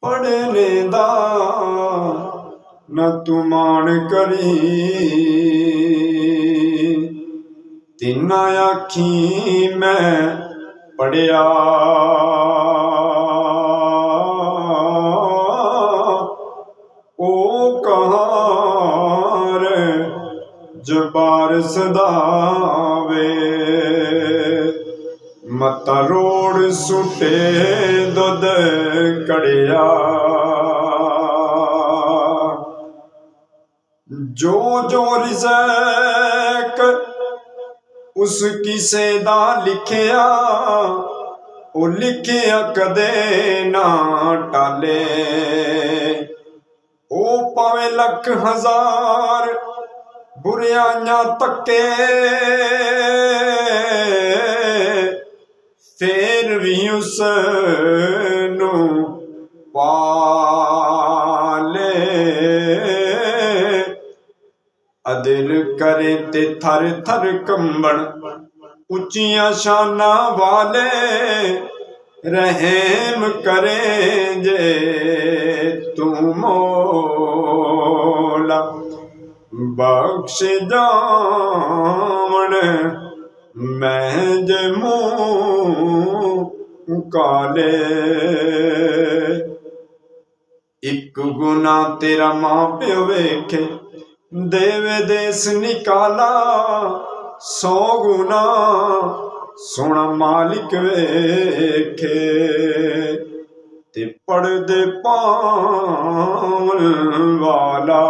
पढ़ने दा न तू मान करी, तिना आखी मैं पढ़िया। ओ कहार जबार सदावे, मत रोड़ सुटे दुध कड़िया। जो जो रिज़्क़ उस किसे दा लिखिया, ओ लिखिया कदे ना टाले। ओ पावे लख हजार बुराइयां तके, फिर भी उस नू पाले। अदिल करे ते थर थर कंबण उच्चियां शाना वाले, रहम करें जे तू मौला। बख्श जावन मैं जे मुँह काले। एक गुना तेरा मां प्यो वेखे, देवे देस निकाला। 100 गुना सोना मालिक वेखे, ते पढ़ दे पावन वाला।